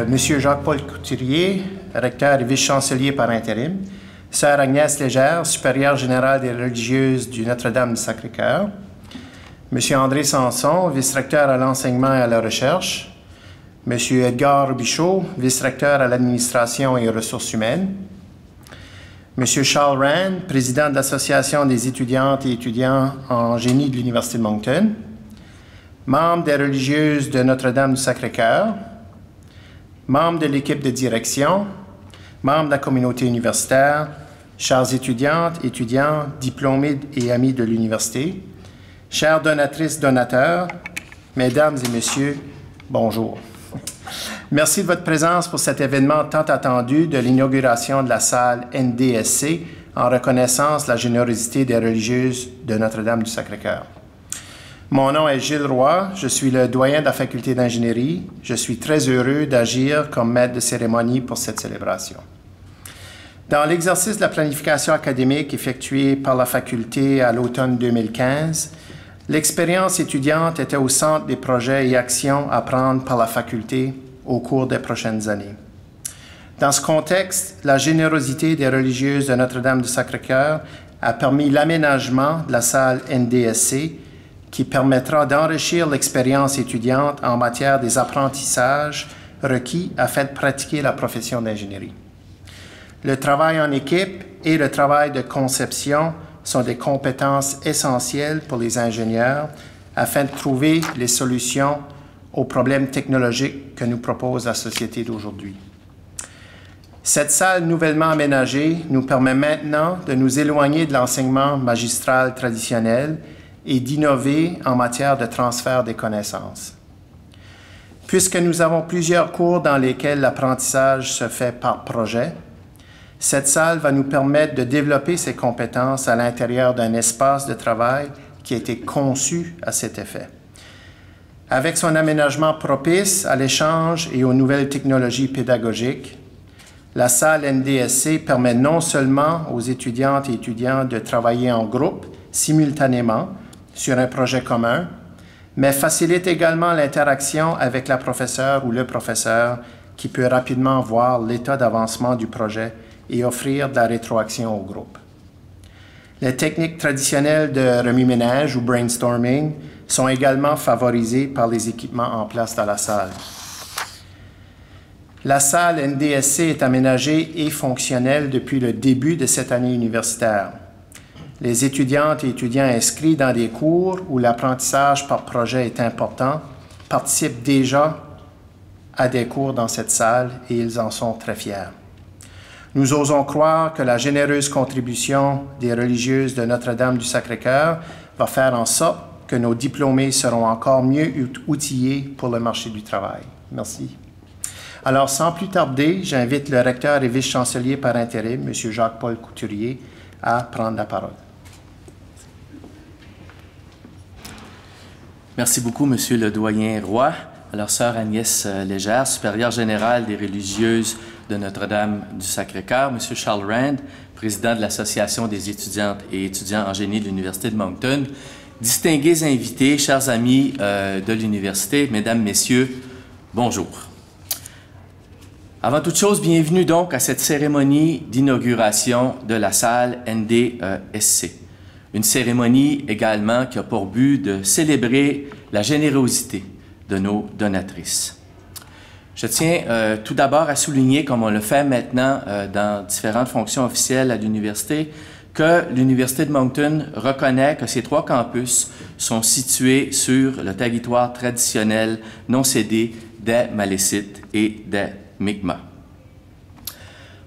Monsieur Jacques-Paul Couturier, recteur et vice-chancelier par intérim, Sœur Agnès Légère, supérieure générale des religieuses du Notre-Dame du Sacré-Cœur, Monsieur André Sanson, vice-recteur à l'enseignement et à la recherche, Monsieur Edgar Robichaud, vice-recteur à l'administration et aux ressources humaines, Monsieur Charles Rand, président de l'Association des étudiantes et étudiants en génie de l'Université de Moncton, membre des religieuses de Notre-Dame du Sacré-Cœur, membre de l'équipe de direction, membre de la communauté universitaire, chères étudiantes, étudiants, diplômés et amis de l'université, chères donatrices, donateurs, mesdames et messieurs, bonjour. Merci de votre présence pour cet événement tant attendu de l'inauguration de la salle NDSC en reconnaissance de la générosité des religieuses de Notre-Dame du Sacré-Cœur. Mon nom est Gilles Roy, je suis le doyen de la faculté d'ingénierie. Je suis très heureux d'agir comme maître de cérémonie pour cette célébration. Dans l'exercice de la planification académique effectuée par la faculté à l'automne 2015, l'expérience étudiante était au centre des projets et actions à prendre par la faculté au cours des prochaines années. Dans ce contexte, la générosité des religieuses de Notre-Dame du Sacré-Cœur a permis l'aménagement de la salle NDSC qui permettra d'enrichir l'expérience étudiante en matière des apprentissages requis afin de pratiquer la profession d'ingénierie. Le travail en équipe et le travail de conception sont des compétences essentielles pour les ingénieurs afin de trouver les solutions aux problèmes technologiques que nous propose la société d'aujourd'hui. Cette salle nouvellement aménagée nous permet maintenant de nous éloigner de l'enseignement magistral traditionnel et d'innover en matière de transfert des connaissances. Puisque nous avons plusieurs cours dans lesquels l'apprentissage se fait par projet, cette salle va nous permettre de développer ces compétences à l'intérieur d'un espace de travail qui a été conçu à cet effet. Avec son aménagement propice à l'échange et aux nouvelles technologies pédagogiques, la salle NDSC permet non seulement aux étudiantes et étudiants de travailler en groupe simultanément sur un projet commun, mais facilite également l'interaction avec la professeure ou le professeur qui peut rapidement voir l'état d'avancement du projet et offrir de la rétroaction au groupe. Les techniques traditionnelles de remue-ménage ou brainstorming sont également favorisées par les équipements en place dans la salle. La salle NDSC est aménagée et fonctionnelle depuis le début de cette année universitaire. Les étudiantes et étudiants inscrits dans des cours où l'apprentissage par projet est important participent déjà à des cours dans cette salle et ils en sont très fiers. Nous osons croire que la généreuse contribution des religieuses de Notre-Dame du Sacré-Cœur va faire en sorte que nos diplômés seront encore mieux outillés pour le marché du travail. Merci. Alors, sans plus tarder, j'invite le recteur et vice-chancelier par intérim, M. Jacques-Paul Couturier, à prendre la parole. Merci beaucoup, Monsieur le doyen Roy. Alors, Sœur Agnès Légère, supérieure générale des religieuses de Notre-Dame du Sacré-Cœur, Monsieur Charles Rand, président de l'Association des étudiantes et étudiants en génie de l'Université de Moncton, distingués invités, chers amis de l'Université, Mesdames, Messieurs, bonjour. Avant toute chose, bienvenue donc à cette cérémonie d'inauguration de la salle NDSC. Une cérémonie également qui a pour but de célébrer la générosité de nos donatrices. Je tiens tout d'abord à souligner, comme on le fait maintenant dans différentes fonctions officielles à l'université, que l'Université de Moncton reconnaît que ces 3 campus sont situés sur le territoire traditionnel non cédé des Malécites et des Mi'kmaq.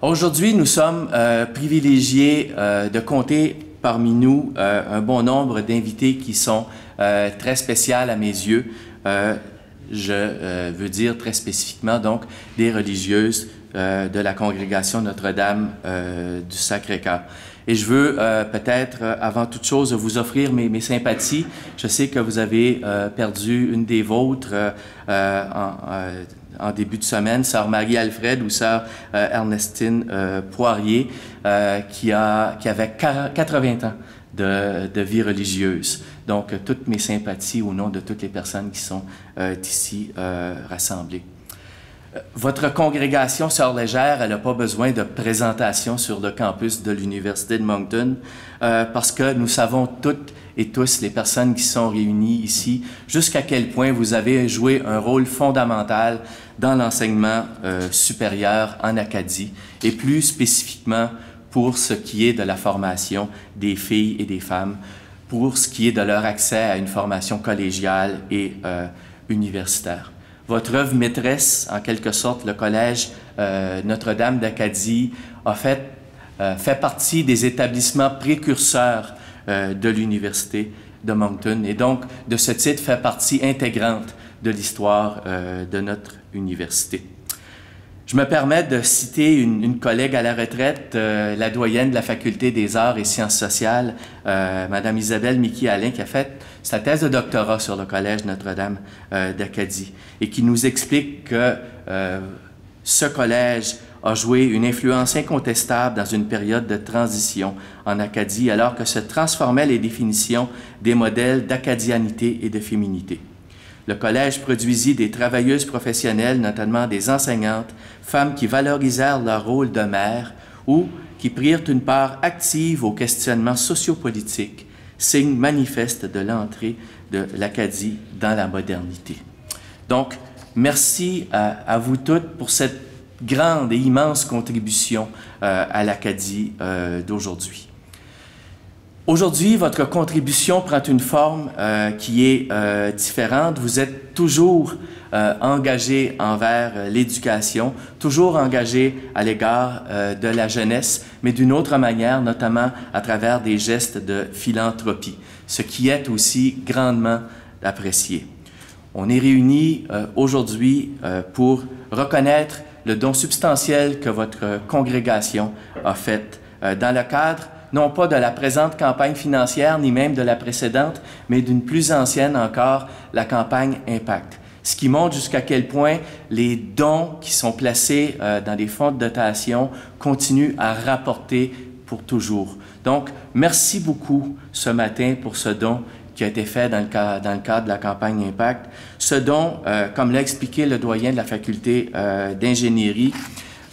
Aujourd'hui, nous sommes privilégiés de compter parmi nous un bon nombre d'invités qui sont très spéciales à mes yeux. Je veux dire très spécifiquement donc des religieuses de la congrégation Notre-Dame du Sacré-Cœur. Et je veux peut-être, avant toute chose, vous offrir mes sympathies. Je sais que vous avez perdu une des vôtres en début de semaine, Sœur Marie-Alfred ou Sœur Ernestine Poirier, qui avait 80 ans de vie religieuse. Donc, toutes mes sympathies au nom de toutes les personnes qui sont ici rassemblées. Votre congrégation Sœurs Légères, elle n'a pas besoin de présentation sur le campus de l'Université de Moncton parce que nous savons toutes et tous, les personnes qui sont réunies ici, jusqu'à quel point vous avez joué un rôle fondamental dans l'enseignement supérieur en Acadie et plus spécifiquement pour ce qui est de la formation des filles et des femmes, pour ce qui est de leur accès à une formation collégiale et universitaire. Votre œuvre maîtresse, en quelque sorte, le Collège Notre-Dame d'Acadie, fait partie des établissements précurseurs de l'Université de Moncton et donc, de ce titre, fait partie intégrante de l'histoire de notre université. Je me permets de citer une collègue à la retraite, la doyenne de la Faculté des Arts et Sciences sociales, Mme Isabelle Mickey-Alain, qui a fait sa thèse de doctorat sur le Collège Notre-Dame d'Acadie et qui nous explique que ce collège a joué une influence incontestable dans une période de transition en Acadie, alors que se transformaient les définitions des modèles d'acadianité et de féminité. Le collège produisit des travailleuses professionnelles, notamment des enseignantes, femmes qui valorisèrent leur rôle de mère ou qui prirent une part active au questionnement sociopolitique, signe manifeste de l'entrée de l'Acadie dans la modernité. Donc, merci à vous toutes pour cette grande et immense contribution à l'Acadie d'aujourd'hui. Aujourd'hui, votre contribution prend une forme qui est différente. Vous êtes toujours engagé envers l'éducation, toujours engagé à l'égard de la jeunesse, mais d'une autre manière, notamment à travers des gestes de philanthropie, ce qui est aussi grandement apprécié. On est réunis aujourd'hui pour reconnaître le don substantiel que votre congrégation a fait dans le cadre non pas de la présente campagne financière, ni même de la précédente, mais d'une plus ancienne encore, la campagne Impact. Ce qui montre jusqu'à quel point les dons qui sont placés dans des fonds de dotation continuent à rapporter pour toujours. Donc, merci beaucoup ce matin pour ce don qui a été fait dans le cadre de la campagne Impact. Ce don, comme l'a expliqué le doyen de la faculté d'ingénierie,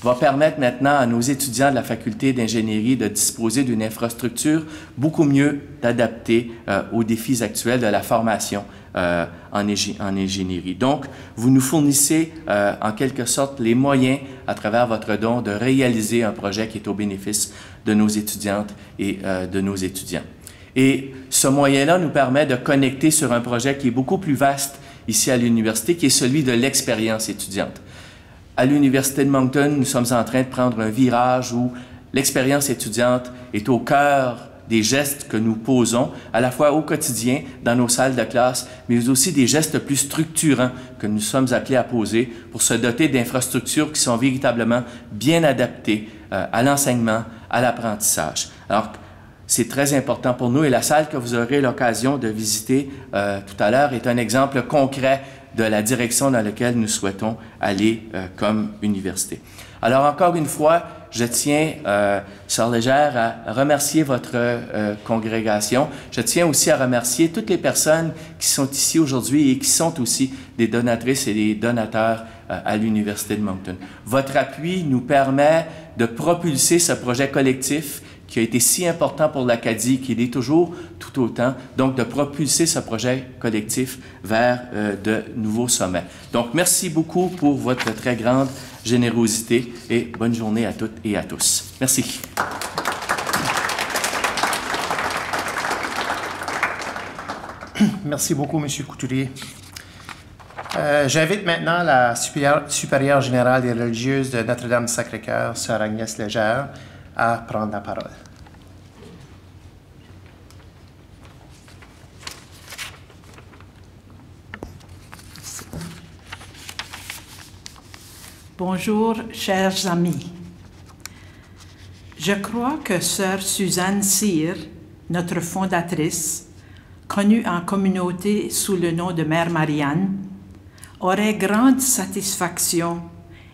va permettre maintenant à nos étudiants de la faculté d'ingénierie de disposer d'une infrastructure beaucoup mieux adaptée aux défis actuels de la formation en ingénierie. Donc, vous nous fournissez en quelque sorte les moyens, à travers votre don, de réaliser un projet qui est au bénéfice de nos étudiantes et de nos étudiants. Et ce moyen-là nous permet de connecter sur un projet qui est beaucoup plus vaste ici à l'université, qui est celui de l'expérience étudiante. À l'Université de Moncton, nous sommes en train de prendre un virage où l'expérience étudiante est au cœur des gestes que nous posons, à la fois au quotidien, dans nos salles de classe, mais aussi des gestes plus structurants que nous sommes appelés à poser pour se doter d'infrastructures qui sont véritablement bien adaptées à l'enseignement, à l'apprentissage. Alors, c'est très important pour nous et la salle que vous aurez l'occasion de visiter tout à l'heure est un exemple concret de la direction dans laquelle nous souhaitons aller comme université. Alors, encore une fois, je tiens, Sœurs Légères, à remercier votre congrégation. Je tiens aussi à remercier toutes les personnes qui sont ici aujourd'hui et qui sont aussi des donatrices et des donateurs à l'Université de Moncton. Votre appui nous permet de propulser ce projet collectif qui a été si important pour l'Acadie, qui l'est toujours tout autant, donc de propulser ce projet collectif vers de nouveaux sommets. Donc, merci beaucoup pour votre très grande générosité et bonne journée à toutes et à tous. Merci. Merci beaucoup, M. Couturier. J'invite maintenant la supérieure générale des religieuses de Notre-Dame-Sacré-Cœur, Sœur Agnès Légère, à prendre la parole. Bonjour, chers amis. Je crois que Sœur Suzanne Cyr, notre fondatrice, connue en communauté sous le nom de Mère Marianne, aurait grande satisfaction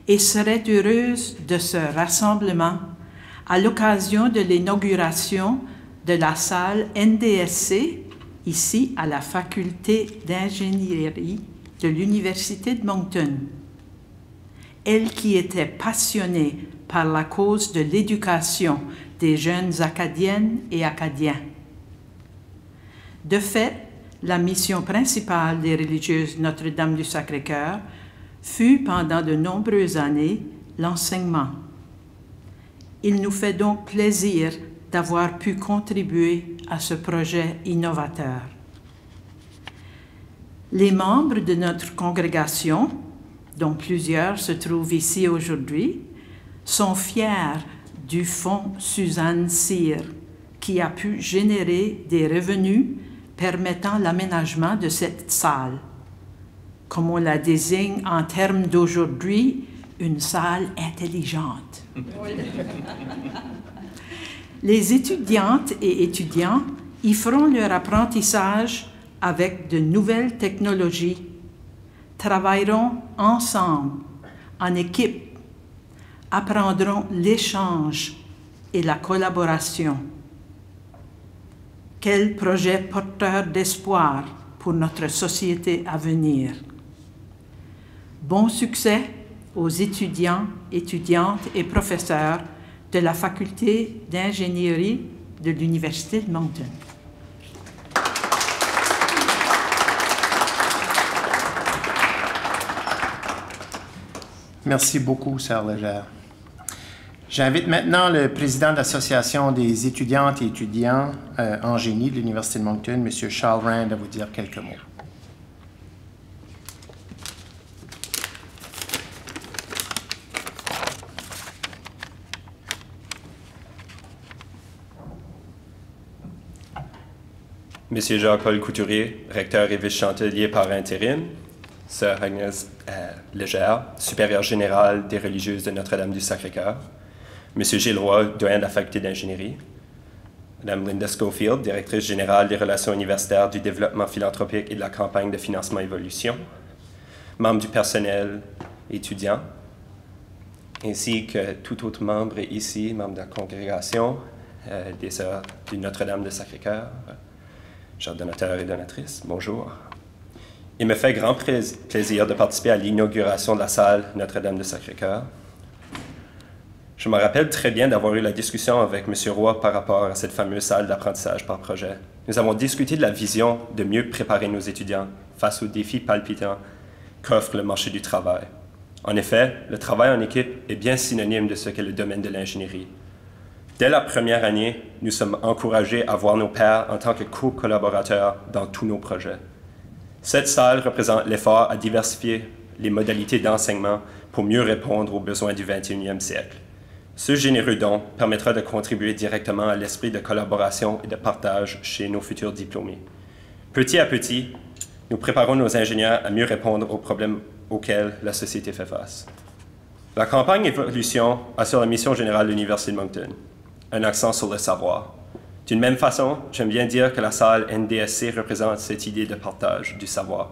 et serait heureuse de ce rassemblement à l'occasion de l'inauguration de la salle NDSC, ici à la Faculté d'ingénierie de l'Université de Moncton. elle qui était passionnée par la cause de l'éducation des jeunes Acadiennes et Acadiens. De fait, la mission principale des religieuses Notre-Dame du Sacré-Cœur fut pendant de nombreuses années l'enseignement. Il nous fait donc plaisir d'avoir pu contribuer à ce projet innovateur. Les membres de notre congrégation, dont plusieurs se trouvent ici aujourd'hui, sont fiers du fonds Suzanne Cyr, qui a pu générer des revenus permettant l'aménagement de cette salle. Comme on la désigne en termes d'aujourd'hui, une salle intelligente. Les étudiantes et étudiants y feront leur apprentissage avec de nouvelles technologies, travailleront ensemble, en équipe, apprendront l'échange et la collaboration. Quel projet porteur d'espoir pour notre société à venir. Bon succès aux étudiants, étudiantes et professeurs de la Faculté d'ingénierie de l'Université de Moncton. Merci beaucoup, Sœur Légère. J'invite maintenant le président de l'Association des étudiantes et étudiants en génie de l'Université de Moncton, M. Charles Rand, à vous dire quelques mots. Monsieur Jacques-Paul Couturier, recteur et vice-chancelier par intérim, Sœur Agnès Légère, supérieure générale des religieuses de Notre-Dame du Sacré-Cœur, Monsieur Gilles Roy, doyen de la faculté d'ingénierie, Madame Linda Schofield, directrice générale des relations universitaires, du développement philanthropique et de la campagne de financement évolution, membres du personnel étudiant, ainsi que tout autre membre ici, membre de la congrégation des Sœurs du Notre-Dame du Sacré-Cœur, chers donateurs et donatrices, bonjour. Il me fait grand plaisir de participer à l'inauguration de la salle Notre-Dame du Sacré-Cœur. Je me rappelle très bien d'avoir eu la discussion avec M. Roy par rapport à cette fameuse salle d'apprentissage par projet. Nous avons discuté de la vision de mieux préparer nos étudiants face aux défis palpitants qu'offre le marché du travail. En effet, le travail en équipe est bien synonyme de ce qu'est le domaine de l'ingénierie. Dès la première année, nous sommes encouragés à voir nos pairs en tant que co-collaborateurs dans tous nos projets. Cette salle représente l'effort à diversifier les modalités d'enseignement pour mieux répondre aux besoins du 21e siècle. Ce généreux don permettra de contribuer directement à l'esprit de collaboration et de partage chez nos futurs diplômés. Petit à petit, nous préparons nos ingénieurs à mieux répondre aux problèmes auxquels la société fait face. La campagne Évolution assure la mission générale de l'Université de Moncton, un accent sur le savoir. D'une même façon, j'aime bien dire que la salle NDSC représente cette idée de partage du savoir.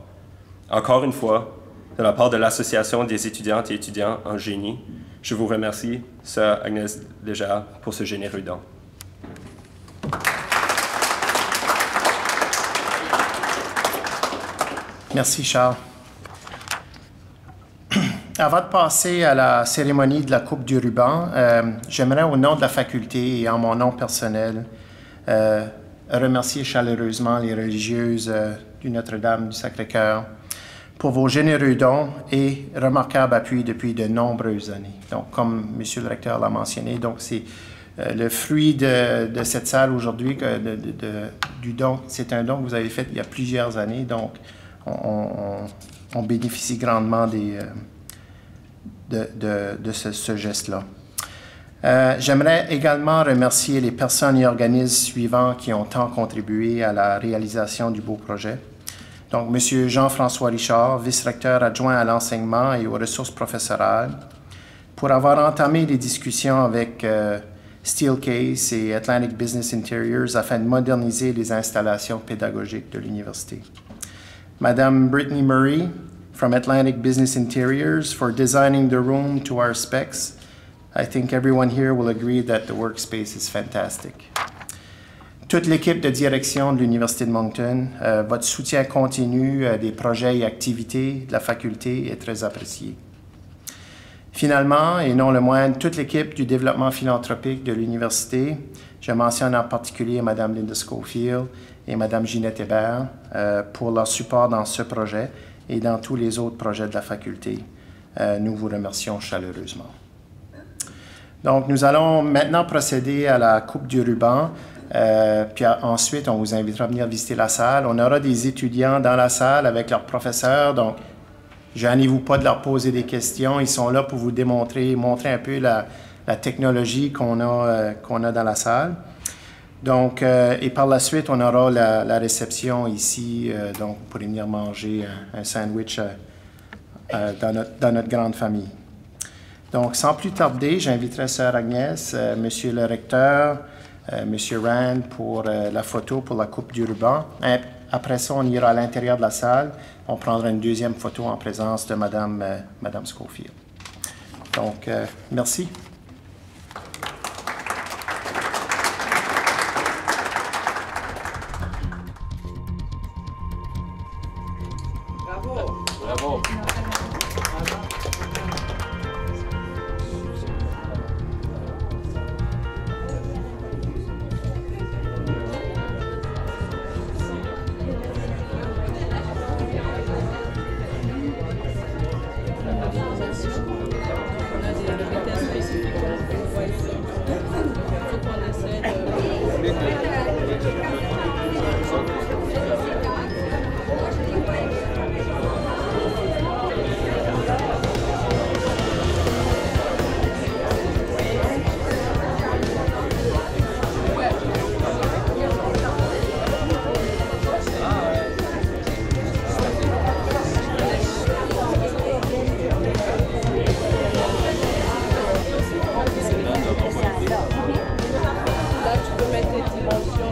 Encore une fois, de la part de l'Association des étudiantes et étudiants en génie, je vous remercie, Sœur Agnès Légère, pour ce généreux don. Merci, Charles. Avant de passer à la cérémonie de la coupe du ruban, j'aimerais, au nom de la faculté et en mon nom personnel, remercier chaleureusement les religieuses du Notre-Dame du Sacré-Cœur pour vos généreux dons et remarquables appuis depuis de nombreuses années. Donc, comme M. le recteur l'a mentionné, donc c'est le fruit de cette salle aujourd'hui, du don. C'est un don que vous avez fait il y a plusieurs années, donc on bénéficie grandement de ce geste-là. J'aimerais également remercier les personnes et organismes suivants qui ont tant contribué à la réalisation du beau projet. Donc, M. Jean-François Richard, vice-recteur adjoint à l'enseignement et aux ressources professorales, pour avoir entamé des discussions avec Steelcase et Atlantic Business Interiors afin de moderniser les installations pédagogiques de l'université. Madame Brittany Murray, from Atlantic Business Interiors, for designing the room to our specs. I think everyone here will agree that the workspace is fantastic. Toute l'équipe de direction de l'Université de Moncton, votre soutien continu des projets et activités de la faculté est très apprécié. Finalement, et non le moindre, toute l'équipe du développement philanthropique de l'Université. Je mentionne en particulier Mme Linda Schofield et Mme Ginette Hébert pour leur support dans ce projet et dans tous les autres projets de la faculté. Nous vous remercions chaleureusement. Donc, nous allons maintenant procéder à la coupe du ruban. Puis ensuite, on vous invitera à venir visiter la salle. On aura des étudiants dans la salle avec leurs professeurs, donc gênez-vous pas de leur poser des questions. Ils sont là pour vous montrer un peu la technologie qu'on a dans la salle. Donc, et par la suite, on aura la réception ici. Donc, vous pourrez venir manger un sandwich dans notre grande famille. Donc, sans plus tarder, j'inviterai Sœur Agnès, Monsieur le recteur, Monsieur Rand pour la photo pour la coupe du ruban. Après ça, on ira à l'intérieur de la salle. On prendra une deuxième photo en présence de Madame Schofield. Donc, merci. Bravo! Bravo! Là, tu peux mettre tes dimensions.